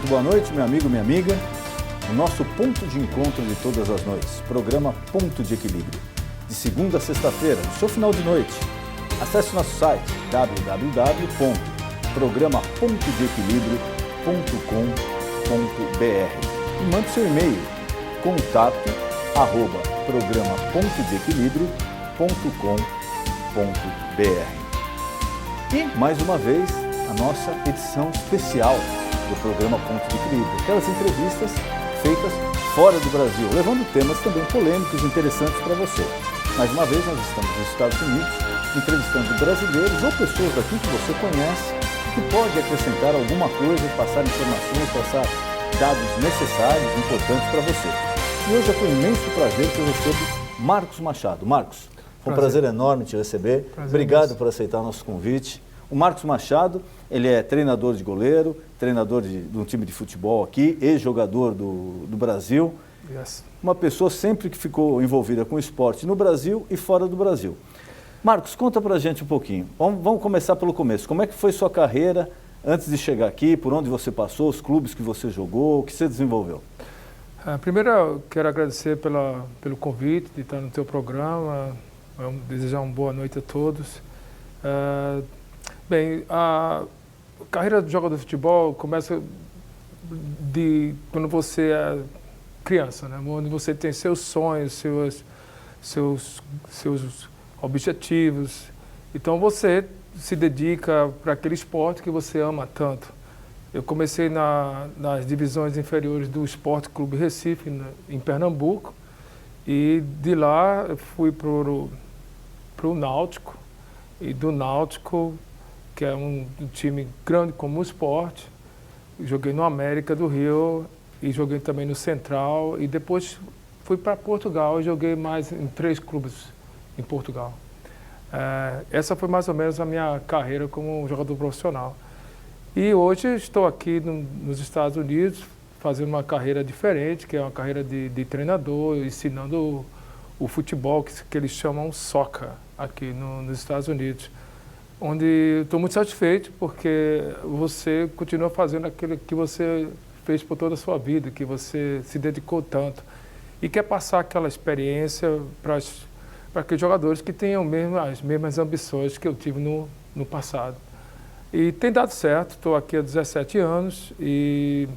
Muito boa noite, meu amigo, minha amiga. O nosso ponto de encontro de todas as noites, programa Ponto de Equilíbrio. De segunda a sexta-feira, no seu final de noite. Acesse o nosso site www.programapontodeequilibrio.com.br e mande seu e-mail contato@programapontodeequilibrio.com.br. E, mais uma vez, a nossa edição especial do programa Ponto de Equilíbrio. Aquelas entrevistas feitas fora do Brasil, levando temas também polêmicos e interessantes para você. Mais uma vez, nós estamos nos Estados Unidos, entrevistando brasileiros ou pessoas daqui que você conhece, que pode acrescentar alguma coisa, passar informações, passar dados necessários, importantes para você. E hoje é com imenso prazer que eu recebo Marcos Machado. Marcos, foi um prazer enorme te receber. Obrigado por aceitar o nosso convite. O Marcos Machado, ele é treinador de goleiro, treinador de um time de futebol aqui, ex-jogador do Brasil. Yes. Uma pessoa sempre que ficou envolvida com esporte no Brasil e fora do Brasil. Marcos, conta pra gente um pouquinho. Vamos começar pelo começo. Como é que foi sua carreira antes de chegar aqui? Por onde você passou? Os clubes que você jogou? O que você desenvolveu? Primeiro, eu quero agradecer pelo convite de estar no teu programa. Desejar uma boa noite a todos. Bem, a carreira de jogador de futebol começa quando você é criança, né? Onde você tem seus sonhos, seus objetivos. Então você se dedica para aquele esporte que você ama tanto. Eu comecei nas divisões inferiores do Esporte Clube Recife, em Pernambuco, e de lá eu fui para o Náutico, e do Náutico, que é um time grande como o Sport, joguei no América do Rio e joguei também no Central, e depois fui para Portugal e joguei mais em 3 clubes em Portugal. Essa foi mais ou menos a minha carreira como jogador profissional. E hoje estou aqui nos Estados Unidos fazendo uma carreira diferente, que é uma carreira de treinador, ensinando o futebol, que eles chamam soccer aqui nos Estados Unidos. Onde estou muito satisfeito porque você continua fazendo aquilo que você fez por toda a sua vida, que você se dedicou tanto. E quer passar aquela experiência para aqueles jogadores que tenham as mesmas ambições que eu tive no passado. E tem dado certo, estou aqui há 17 anos e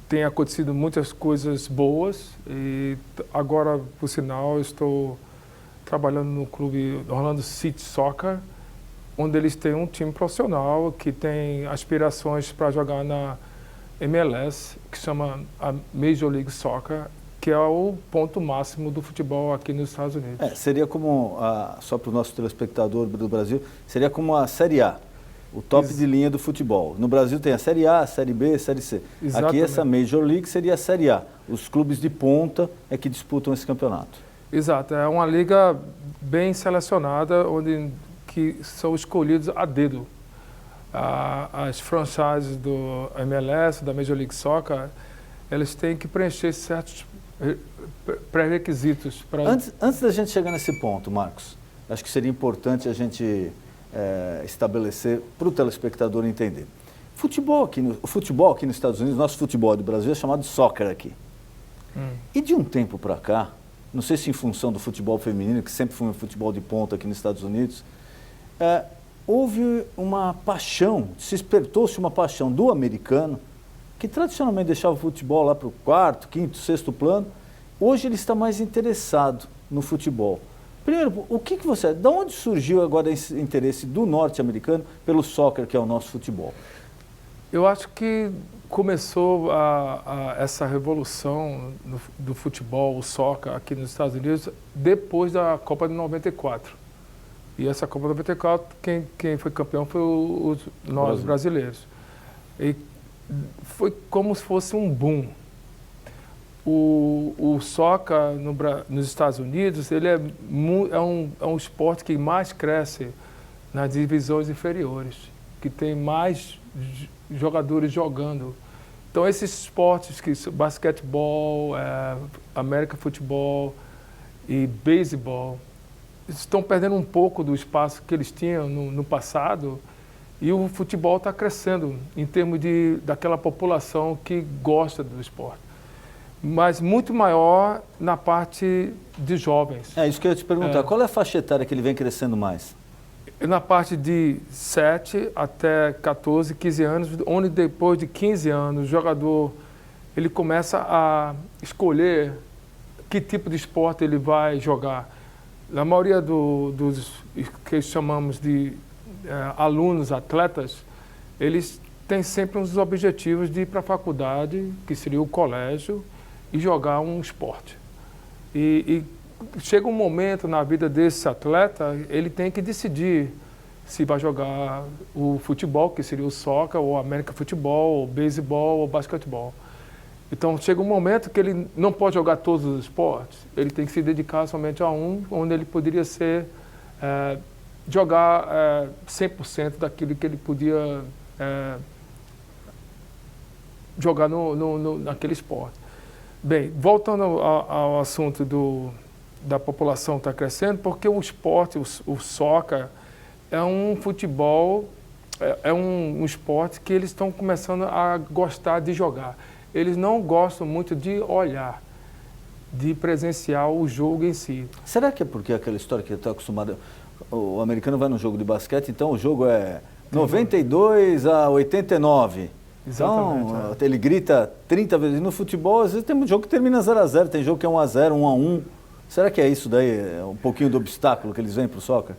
tem acontecido muitas coisas boas. E agora, por sinal, estou trabalhando no clube Orlando City Soccer, onde eles têm um time profissional que tem aspirações para jogar na MLS, que chama a Major League Soccer, que é o ponto máximo do futebol aqui nos Estados Unidos. Seria como, só para o nosso telespectador do Brasil, seria como a Série A, o top de linha do futebol. No Brasil tem a Série A, a Série B, a Série C. Exatamente. Aqui essa Major League seria a Série A. Os clubes de ponta é que disputam esse campeonato. Exato, é uma liga bem selecionada, que são escolhidos a dedo. As franchises do MLS, da Major League Soccer, elas têm que preencher certos pré-requisitos. Antes da gente chegar nesse ponto, Marcos, acho que seria importante a gente estabelecer para o telespectador entender. O futebol aqui nos Estados Unidos, nosso futebol do Brasil é chamado de soccer aqui. E de um tempo para cá, não sei se em função do futebol feminino, que sempre foi um futebol de ponta aqui nos Estados Unidos, houve uma paixão, despertou-se uma paixão do americano, que tradicionalmente deixava o futebol lá para o 4º, 5º, 6º plano. Hoje ele está mais interessado no futebol. Primeiro, de onde surgiu agora esse interesse do norte-americano pelo soccer, que é o nosso futebol? Eu acho que começou essa revolução do futebol, o soccer, aqui nos Estados Unidos, depois da Copa de 94. E essa Copa de 94, quem foi campeão foi nós, brasileiros. E foi como se fosse um boom. O soccer nos Estados Unidos, ele é um esporte que mais cresce nas divisões inferiores, que tem mais jogadores jogando. Então, esses esportes, basquetebol, American Futebol e beisebol, estão perdendo um pouco do espaço que eles tinham no passado, E o futebol está crescendo em termos daquela população que gosta do esporte. Mas muito maior na parte de jovens. É isso que eu ia te perguntar. Qual é a faixa etária que ele vem crescendo mais? Na parte de 7 até 14, 15 anos, onde depois de 15 anos o jogador ele começa a escolher que tipo de esporte ele vai jogar. Na maioria dos que chamamos de alunos, atletas, eles têm sempre uns objetivos de ir para a faculdade, que seria o colégio, e jogar um esporte. E chega um momento na vida desse atleta, ele tem que decidir se vai jogar o futebol, que seria o soccer, ou American Futebol, ou beisebol, ou basquetebol. Então chega um momento que ele não pode jogar todos os esportes, ele tem que se dedicar somente a um, onde ele poderia jogar 100% daquilo que ele podia jogar naquele esporte. Bem, voltando ao assunto da população está crescendo, porque o esporte, o soccer, é um futebol, é um esporte que eles estão começando a gostar de jogar. Eles não gostam muito de olhar, de presenciar o jogo em si. Será que é porque aquela história que eu estou acostumado, o americano vai num jogo de basquete, então o jogo é 92 a 89. Exatamente. Então, ele grita 30 vezes. No futebol, às vezes tem um jogo que termina 0-0, tem jogo que é 1-0, 1-1. Será que é isso daí, um pouquinho do obstáculo que eles veem para o soccer?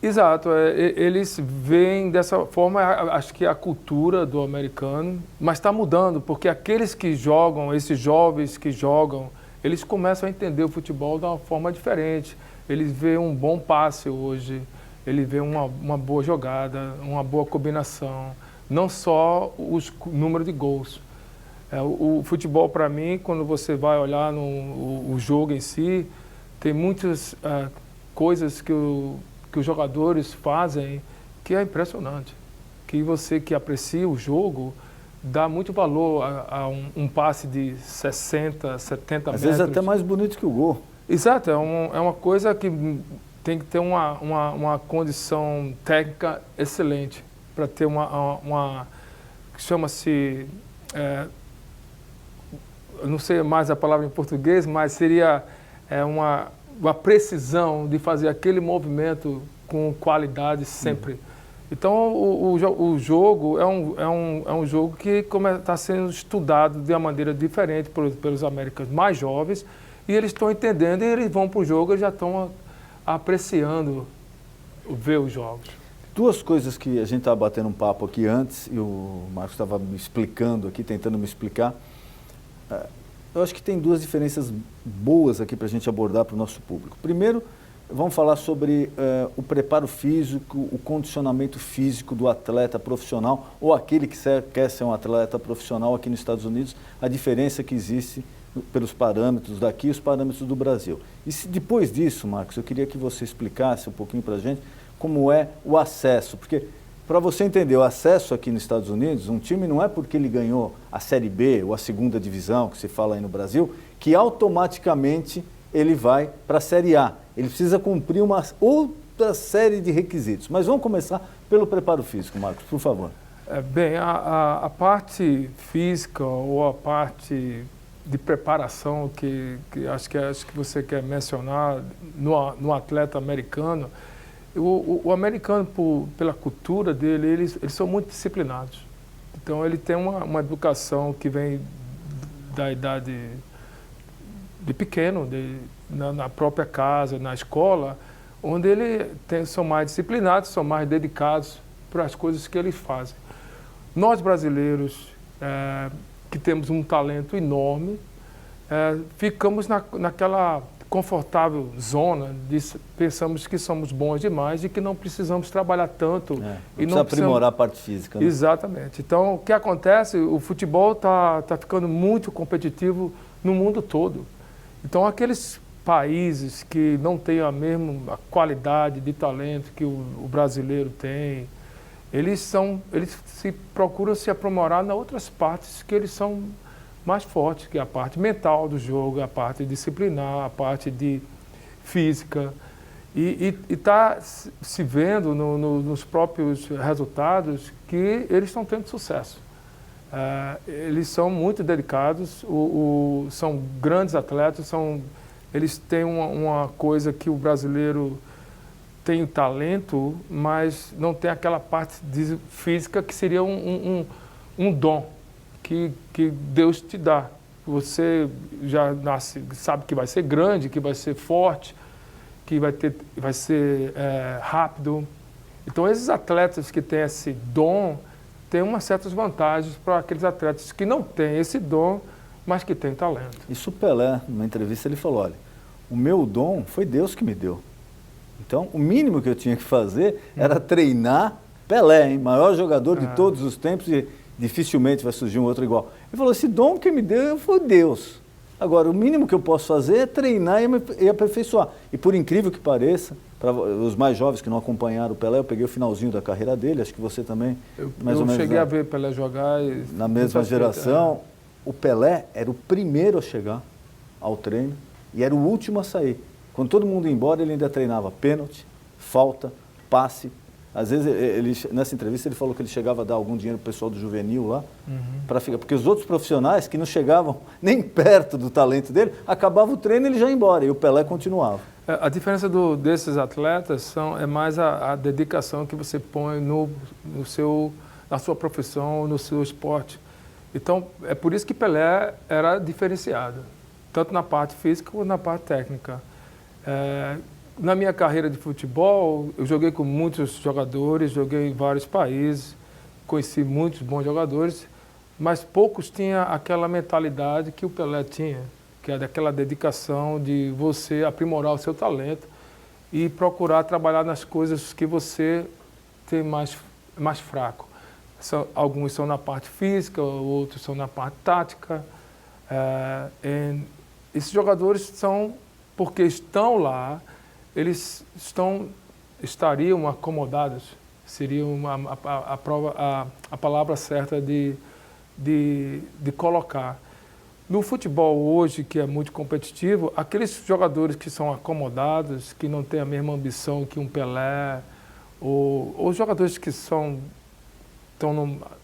Exato, eles veem dessa forma, acho que é a cultura do americano, mas está mudando, porque aqueles que jogam, esses jovens que jogam, eles começam a entender o futebol de uma forma diferente. Eles veem um bom passe hoje, eles veem uma boa jogada, uma boa combinação, não só o número de gols. O futebol, para mim, quando você vai olhar o jogo em si, tem muitas coisas que os jogadores fazem que é impressionante. Que você que aprecia o jogo dá muito valor a um passe de 60, 70 metros. Às vezes até mais bonito que o gol. Exato, é uma coisa que tem que ter uma condição técnica excelente para ter uma chama-se, eu não sei mais a palavra em português, mas seria uma precisão de fazer aquele movimento com qualidade sempre. Então, o jogo é um jogo que está sendo estudado de uma maneira diferente pelos americanos mais jovens, e eles estão entendendo e eles vão para o jogo e já estão apreciando ver os jogos. Duas coisas que a gente estava batendo um papo aqui antes, e o Marcos estava me explicando aqui, tentando me explicar. Eu acho que tem duas diferenças boas aqui para a gente abordar para o nosso público. Primeiro, vamos falar sobre o preparo físico, o condicionamento físico do atleta profissional ou aquele que quer ser um atleta profissional aqui nos Estados Unidos, a diferença que existe pelos parâmetros daqui e os parâmetros do Brasil. E depois disso, Marcos, eu queria que você explicasse um pouquinho para a gente como é o acesso, porque para você entender o acesso aqui nos Estados Unidos, um time não é porque ele ganhou a Série B ou a segunda divisão, que se fala aí no Brasil, que automaticamente ele vai para a Série A. Ele precisa cumprir uma outra série de requisitos. Mas vamos começar pelo preparo físico, Marcos, por favor. Bem, a parte física ou a parte de preparação que acho que você quer mencionar no atleta americano, o americano, pela cultura dele, eles são muito disciplinados. Então, ele tem uma educação que vem da idade de pequeno, na própria casa, na escola, onde são mais disciplinados, são mais dedicados para as coisas que eles fazem. Nós, brasileiros, que temos um talento enorme, ficamos naquela confortável zona, pensamos que somos bons demais e que não precisamos trabalhar tanto. E não aprimorar a parte física. Né? Exatamente. Então, o que acontece, o futebol está ficando muito competitivo no mundo todo. Então, aqueles países que não têm a mesma qualidade de talento que o brasileiro tem, eles procuram se aprimorar nas outras partes que eles são mais fortes, que é a parte mental do jogo, a parte disciplinar, a parte de física. E está se vendo nos próprios resultados que eles estão tendo sucesso. Eles são muito dedicados, são grandes atletas, eles têm uma coisa que o brasileiro tem o talento, mas não tem aquela parte física que seria um dom que Deus te dá. Você já nasce, sabe que vai ser grande, que vai ser forte, que vai ser rápido. Então, esses atletas que têm esse dom têm umas certas vantagens para aqueles atletas que não têm esse dom, mas que têm talento. Isso o Pelé, numa entrevista, ele falou, olha, o meu dom foi Deus que me deu. Então, o mínimo que eu tinha que fazer era treinar Pelé, hein? Maior jogador de todos os tempos e dificilmente vai surgir um outro igual. Ele falou, esse dom que me deu foi Deus. Agora, o mínimo que eu posso fazer é treinar e aperfeiçoar. E por incrível que pareça, para os mais jovens que não acompanharam o Pelé, eu peguei o finalzinho da carreira dele, acho que você também, mais ou menos. Eu cheguei a ver Pelé jogar. Na mesma geração, o Pelé era o primeiro a chegar ao treino e era o último a sair. Quando todo mundo ia embora, ele ainda treinava pênalti, falta, passe. Às vezes, nessa entrevista, ele falou que ele chegava a dar algum dinheiro para o pessoal do juvenil lá, para ficar. Porque os outros profissionais que não chegavam nem perto do talento dele, acabava o treino e ele já ia embora, e o Pelé continuava. A diferença desses atletas é mais a dedicação que você põe na sua profissão, no seu esporte. Então, é por isso que Pelé era diferenciado, tanto na parte física quanto na parte técnica. Na minha carreira de futebol, eu joguei com muitos jogadores, joguei em vários países, conheci muitos bons jogadores, mas poucos tinham aquela mentalidade que o Pelé tinha, que é daquela dedicação de você aprimorar o seu talento e procurar trabalhar nas coisas que você tem mais fraco. Alguns são na parte física, outros são na parte tática. Esses jogadores são, porque estão lá, eles estariam acomodados, seria a palavra certa de colocar. No futebol hoje, que é muito competitivo, aqueles jogadores que são acomodados, que não têm a mesma ambição que um Pelé, ou jogadores que estão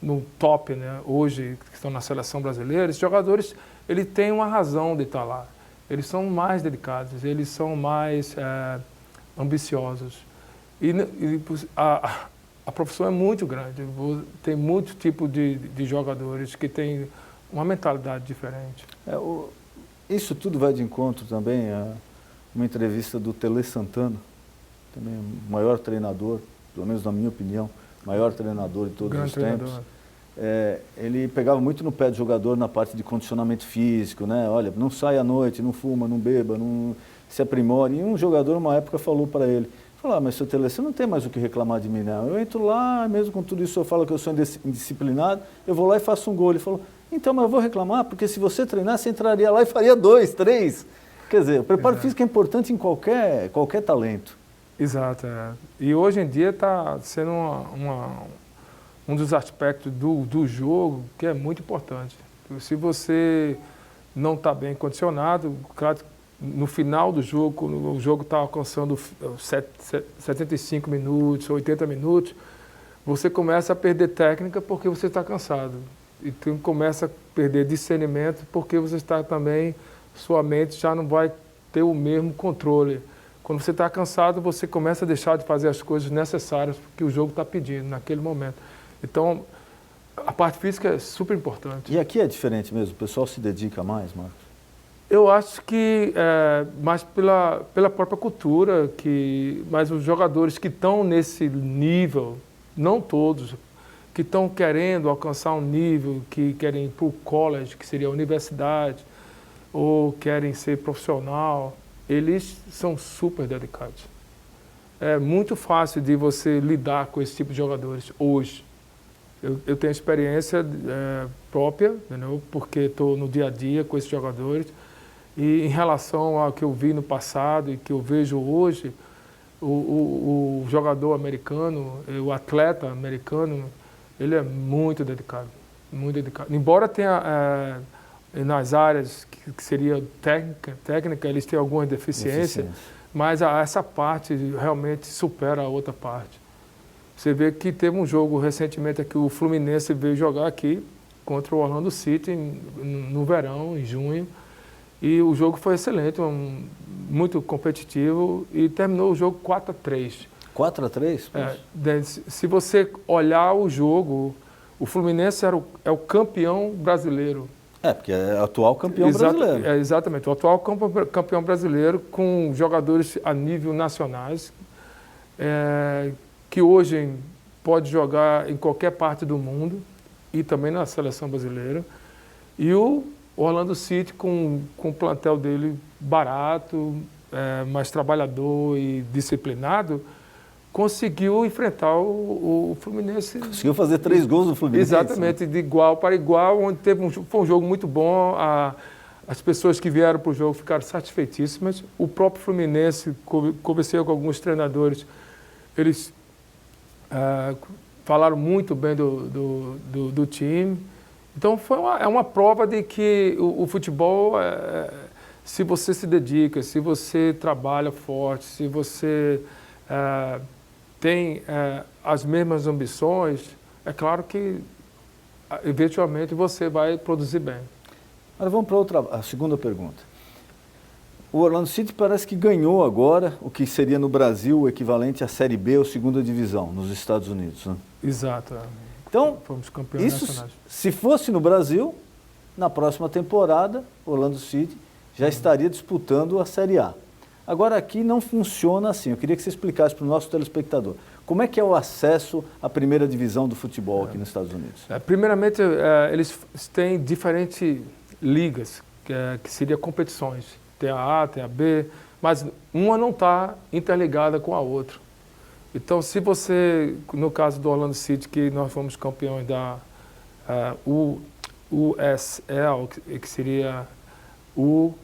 no top, né, hoje, que estão na seleção brasileira, esses jogadores, eles têm uma razão de estar lá. Eles são mais dedicados, eles são mais ambiciosos. E a profissão é muito grande, tem muito tipo de jogadores que têm uma mentalidade diferente. Isso tudo vai de encontro também a uma entrevista do Tele Santana, também o maior treinador, pelo menos na minha opinião, maior treinador de todos os tempos. Ele pegava muito no pé do jogador na parte de condicionamento físico, né? Olha, não sai à noite, não fuma, não beba, não se aprimore. E um jogador, uma época, falou para ele, mas seu Tele, você não tem mais o que reclamar de mim, não. Eu entro lá, mesmo com tudo isso, eu falo que eu sou indisciplinado, eu vou lá e faço um gol. Ele falou, então, mas eu vou reclamar, porque se você treinar, você entraria lá e faria 2, 3. Quer dizer, o preparo físico é importante em qualquer talento. Exato. E hoje em dia está sendo um dos aspectos do jogo que é muito importante. Se você não está bem condicionado, claro, no final do jogo, o jogo está alcançando 75 minutos, 80 minutos, você começa a perder técnica porque você está cansado. E começa a perder discernimento porque você está também, sua mente já não vai ter o mesmo controle. Quando você está cansado, você começa a deixar de fazer as coisas necessárias que o jogo está pedindo naquele momento. Então, a parte física é super importante. E aqui é diferente mesmo? O pessoal se dedica mais, Marcos? Eu acho que mais pela própria cultura, mas os jogadores que estão nesse nível, não todos, que estão querendo alcançar um nível, que querem ir para o college, que seria a universidade, ou querem ser profissional, eles são super dedicados. É muito fácil de você lidar com esse tipo de jogadores hoje. Eu tenho experiência própria, entendeu? Porque estou no dia a dia com esses jogadores. E em relação ao que eu vi no passado e que eu vejo hoje, o jogador americano, o atleta americano, ele é muito dedicado, muito dedicado. Embora tenha nas áreas que seria técnica, eles têm algumas deficiências, mas essa parte realmente supera a outra parte. Você vê que teve um jogo recentemente aqui, o Fluminense veio jogar aqui contra o Orlando City no verão, em junho, e o jogo foi excelente, muito competitivo, e terminou o jogo 4-3. 4-3? Se você olhar o jogo, o Fluminense é o campeão brasileiro. Porque é o atual campeão brasileiro. Exatamente, o atual campeão brasileiro, com jogadores a nível nacionais, que hoje pode jogar em qualquer parte do mundo e também na seleção brasileira. E o Orlando City, com o plantel dele barato, mais trabalhador e disciplinado, conseguiu enfrentar o Fluminense. Conseguiu fazer 3 gols no Fluminense. Exatamente, de igual para igual, onde foi um jogo muito bom. As pessoas que vieram para o jogo ficaram satisfeitíssimas. O próprio Fluminense, conversei com alguns treinadores, eles falaram muito bem do time. Então é uma prova de que o futebol, se você se dedica, se você trabalha forte, se você tem as mesmas ambições, é claro que eventualmente você vai produzir bem. Agora vamos para a segunda pergunta. O Orlando City parece que ganhou agora o que seria no Brasil o equivalente à Série B ou segunda divisão, nos Estados Unidos, né? Exato. Então, fomos campeões nacionais. Se fosse no Brasil, na próxima temporada, o Orlando City já estaria disputando a Série A. Agora aqui não funciona assim. Eu queria que você explicasse para o nosso telespectador. Como é que é o acesso à primeira divisão do futebol aqui nos Estados Unidos? Primeiramente, eles têm diferentes ligas, que seriam competições. Tem a A, tem a B, mas uma não está interligada com a outra. Então, se você, no caso do Orlando City, que nós fomos campeões da USL, que seria USL,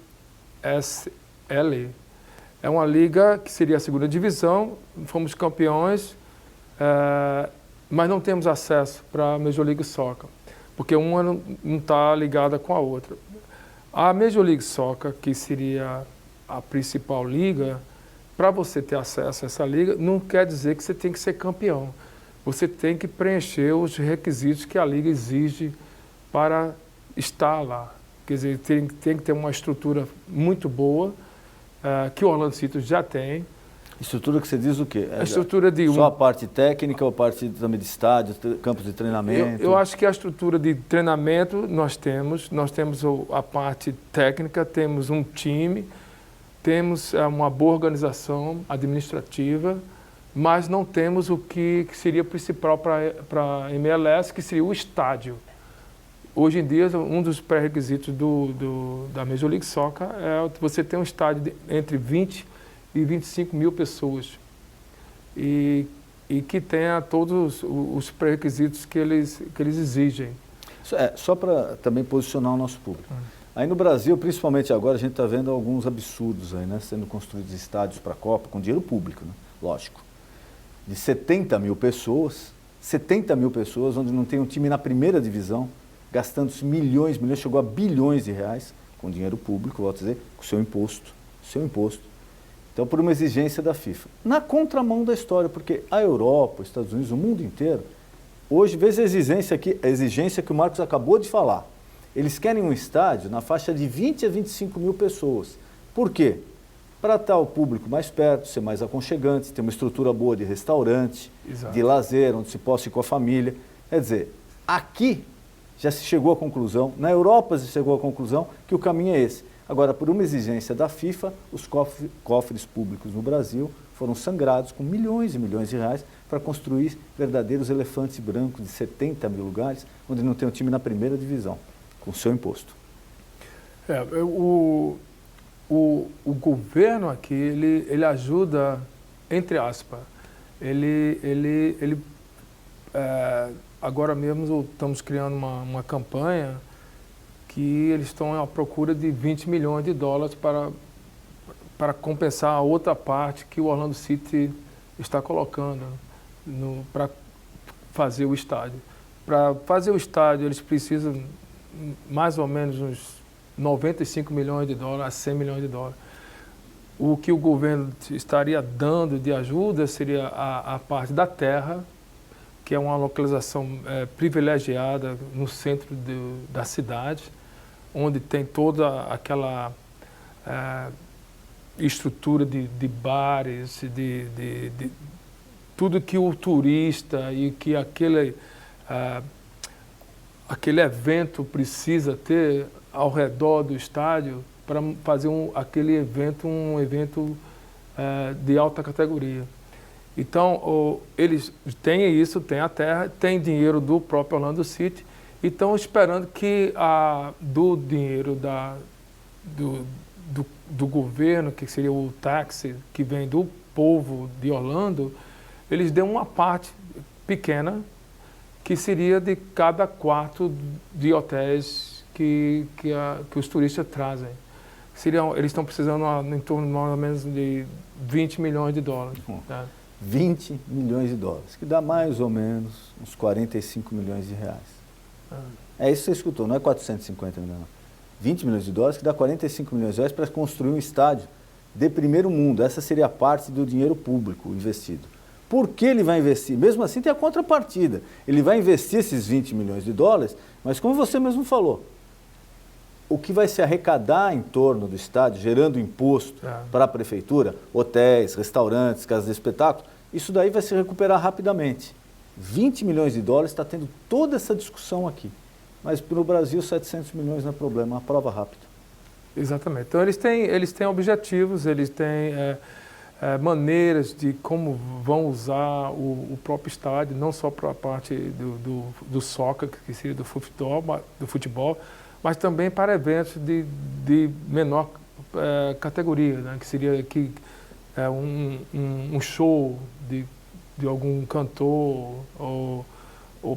é uma liga que seria a segunda divisão, fomos campeões, mas não temos acesso para a Major League Soccer, porque uma não está ligada com a outra. A Major League Soccer, que seria a principal liga, para você ter acesso a essa liga, não quer dizer que você tem que ser campeão. Você tem que preencher os requisitos que a liga exige para estar lá. Quer dizer, tem que ter uma estrutura muito boa, que o Orlando City já tem. Estrutura que você diz o quê? A estrutura de só a parte técnica ou a parte também de estádio, campos de treinamento? Eu acho que a estrutura de treinamento nós temos a parte técnica, temos um time, temos uma boa organização administrativa, mas não temos o que seria principal para a MLS, que seria o estádio. Hoje em dia, um dos pré-requisitos da Major League Soccer é você ter um estádio entre 20 e 25 mil pessoas e que tenha todos os pré-requisitos que eles exigem. Só para também posicionar o nosso público. Aí no Brasil, principalmente agora, a gente está vendo alguns absurdos aí, né? Sendo construídos estádios para a Copa, com dinheiro público, né? Lógico. De 70 mil pessoas, onde não tem um time na primeira divisão, gastando milhões, chegou a bilhões de reais, com dinheiro público, volto a dizer, com seu imposto. Então, por uma exigência da FIFA. Na contramão da história, porque a Europa, os Estados Unidos, o mundo inteiro, hoje, veja a exigência que o Marcos acabou de falar. Eles querem um estádio na faixa de 20 a 25 mil pessoas. Por quê? Para estar o público mais perto, ser mais aconchegante, ter uma estrutura boa de restaurante, Exato. De lazer, onde se possa ir com a família. Quer dizer, aqui já se chegou à conclusão, na Europa se chegou à conclusão que o caminho é esse. Agora, por uma exigência da FIFA, os cofres públicos no Brasil foram sangrados com milhões e milhões de reais para construir verdadeiros elefantes brancos de 70 mil lugares, onde não tem um time na primeira divisão, com seu imposto. O governo aqui, ele ajuda, entre aspas, agora mesmo estamos criando uma campanha que eles estão à procura de 20 milhões de dólares para compensar a outra parte que o Orlando City está colocando para fazer o estádio. Para fazer o estádio, eles precisam mais ou menos uns 95 milhões de dólares a 100 milhões de dólares. O que o governo estaria dando de ajuda seria a parte da terra, que é uma localização privilegiada no centro da cidade, onde tem toda aquela estrutura de bares, de tudo que o turista e que aquele evento precisa ter ao redor do estádio para fazer aquele evento um evento de alta categoria. Então, eles têm isso, têm a terra, têm dinheiro do próprio Orlando City e estão esperando que do dinheiro do governo, que seria o tax que vem do povo de Orlando, eles dêem uma parte pequena, que seria de cada quarto de hotéis que os turistas trazem. Eles estão precisando em torno mais ou menos de 20 milhões de dólares. Né? 20 milhões de dólares, que dá mais ou menos uns 45 milhões de reais. É isso que você escutou, não é 450 milhões, não. 20 milhões de dólares, que dá 45 milhões de reais para construir um estádio de primeiro mundo. Essa seria a parte do dinheiro público investido. Por que ele vai investir? Mesmo assim tem a contrapartida. Ele vai investir esses 20 milhões de dólares, mas como você mesmo falou, o que vai se arrecadar em torno do estádio, gerando imposto para a prefeitura, hotéis, restaurantes, casas de espetáculo, isso daí vai se recuperar rapidamente. 20 milhões de dólares está tendo toda essa discussão aqui. Mas para o Brasil, 700 milhões não é problema, é uma prova rápida. Exatamente. Então eles têm objetivos, eles têm maneiras de como vão usar o próprio estádio, não só para a parte do soccer, que seria do futebol, mas também para eventos de menor categoria, né? Que seria um show de algum cantor, ou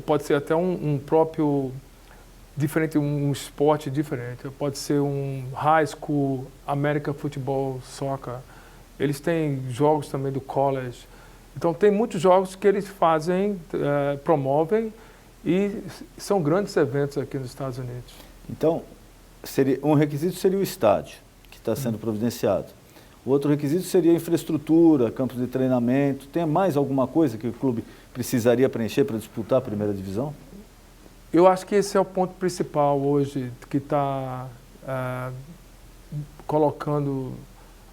pode ser até um próprio diferente, um esporte diferente. Pode ser um high school, American Football, Soccer. Eles têm jogos também do college. Então tem muitos jogos que eles fazem, promovem, e são grandes eventos aqui nos Estados Unidos. Então, um requisito seria o estádio, que está sendo providenciado. O outro requisito seria a infraestrutura, campos de treinamento. Tem mais alguma coisa que o clube precisaria preencher para disputar a primeira divisão? Eu acho que esse é o ponto principal hoje, que está colocando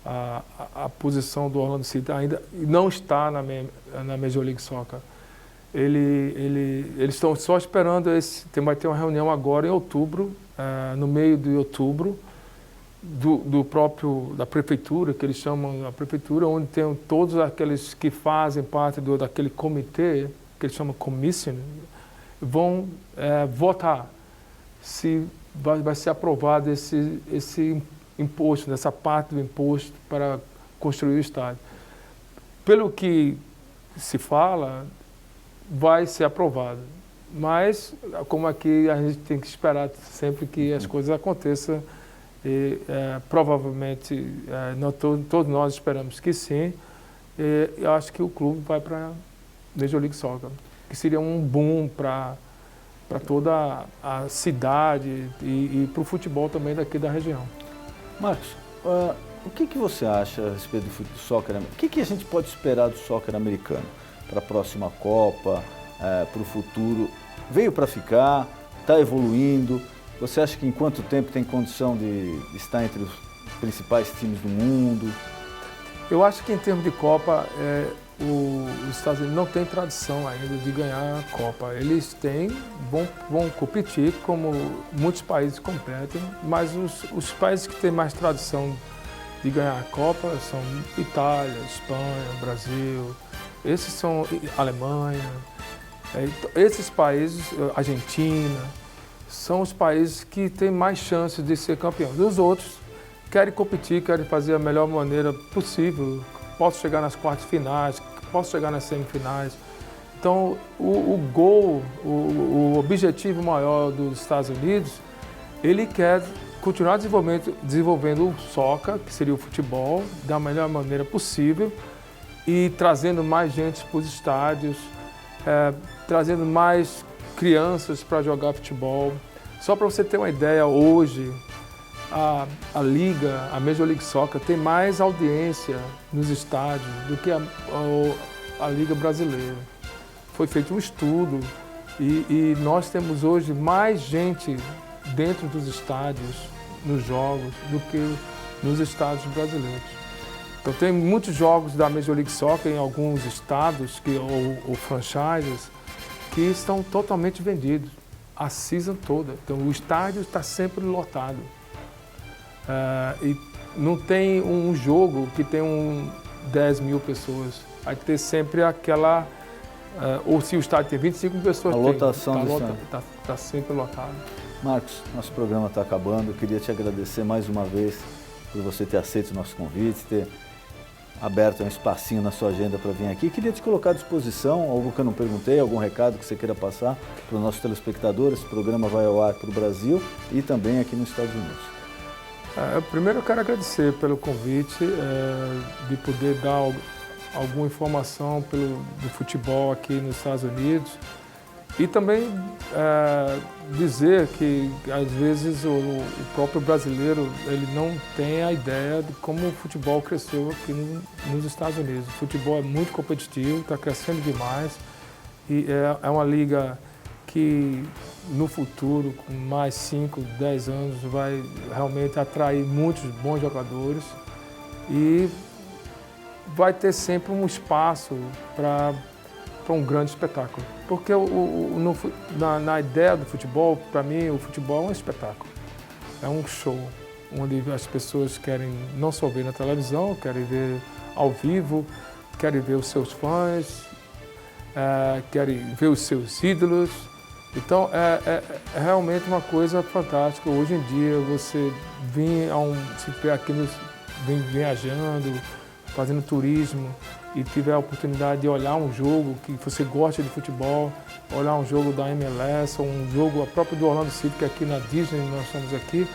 a posição do Orlando City. Ainda não está na Major League Soccer. Eles estão só esperando vai ter uma reunião agora em outubro, no meio de outubro, da prefeitura, que eles chamam a prefeitura, onde tem todos aqueles que fazem parte daquele comitê, que eles chamam commission, vão votar se vai ser aprovado esse imposto, dessa parte do imposto para construir o estádio. Pelo que se fala, vai ser aprovado. Mas, como aqui, a gente tem que esperar sempre que as coisas aconteçam. E, provavelmente, todos nós esperamos que sim. E eu acho que o clube vai para a Major League Soccer, que seria um boom para toda a cidade e para o futebol também daqui da região. Marcos, o que você acha a respeito do soccer? O que a gente pode esperar do soccer americano para a próxima Copa, para o futuro? Veio para ficar, está evoluindo. Você acha que em quanto tempo tem condição de estar entre os principais times do mundo? Eu acho que em termos de Copa, os Estados Unidos não têm tradição ainda de ganhar a Copa. Eles vão competir como muitos países competem, mas os países que têm mais tradição de ganhar a Copa são Itália, Espanha, Brasil, esses são Alemanha. Esses países, Argentina, são os países que têm mais chances de ser campeões. Os outros querem competir, querem fazer a melhor maneira possível. Posso chegar nas quartas finais, posso chegar nas semifinais. Então, o objetivo maior dos Estados Unidos, ele quer continuar desenvolvendo o soccer, que seria o futebol, da melhor maneira possível, e trazendo mais gente para os estádios, trazendo mais crianças para jogar futebol. Só para você ter uma ideia, hoje, a Liga, a Major League Soccer, tem mais audiência nos estádios do que a Liga Brasileira. Foi feito um estudo e nós temos hoje mais gente dentro dos estádios, nos jogos, do que nos estádios brasileiros. Então tem muitos jogos da Major League Soccer em alguns estados, ou franchises, que estão totalmente vendidos, a season toda. Então o estádio está sempre lotado. E não tem um jogo que tem 10 mil pessoas. Vai ter sempre aquela... ou se o estádio tem 25 pessoas, a lotação está sempre lotado. Marcos, nosso programa está acabando. Eu queria te agradecer mais uma vez por você ter aceito o nosso convite, ter aberto um espacinho na sua agenda para vir aqui. Queria te colocar à disposição, algo que eu não perguntei, algum recado que você queira passar para os nossos telespectadores. Esse programa vai ao ar para o Brasil e também aqui nos Estados Unidos. Primeiro eu quero agradecer pelo convite, de poder dar alguma informação do futebol aqui nos Estados Unidos e também dizer que às vezes o próprio brasileiro ele não tem a ideia de como o futebol cresceu aqui nos Estados Unidos. O futebol é muito competitivo, está crescendo demais e é uma liga que no futuro, com mais 5, 10 anos, vai realmente atrair muitos bons jogadores e vai ter sempre um espaço para um grande espetáculo. Porque na ideia do futebol, para mim, o futebol é um espetáculo. É um show, onde as pessoas querem não só ver na televisão, querem ver ao vivo, querem ver os seus fãs, querem ver os seus ídolos. Então, é realmente uma coisa fantástica. Hoje em dia, você se tiver aqui, vem viajando, fazendo turismo e tiver a oportunidade de olhar um jogo que você gosta de futebol, olhar um jogo da MLS, ou um jogo a própria do Orlando City, que aqui na Disney nós estamos aqui,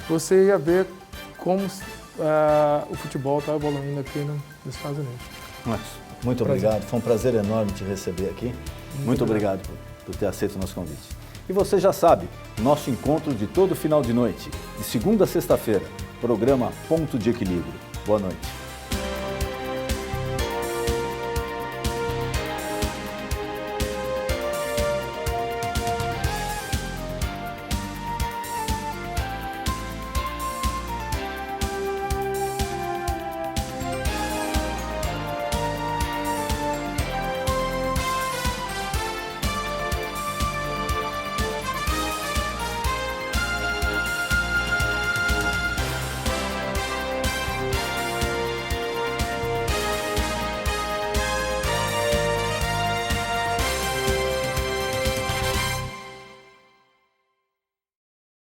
você ia ver como o futebol está evoluindo aqui nos Estados Unidos. Marcos, muito obrigado. Foi um prazer enorme te receber aqui. Muito obrigado por ter aceito o nosso convite. E você já sabe, nosso encontro de todo final de noite, de segunda a sexta-feira, programa Ponto de Equilíbrio. Boa noite.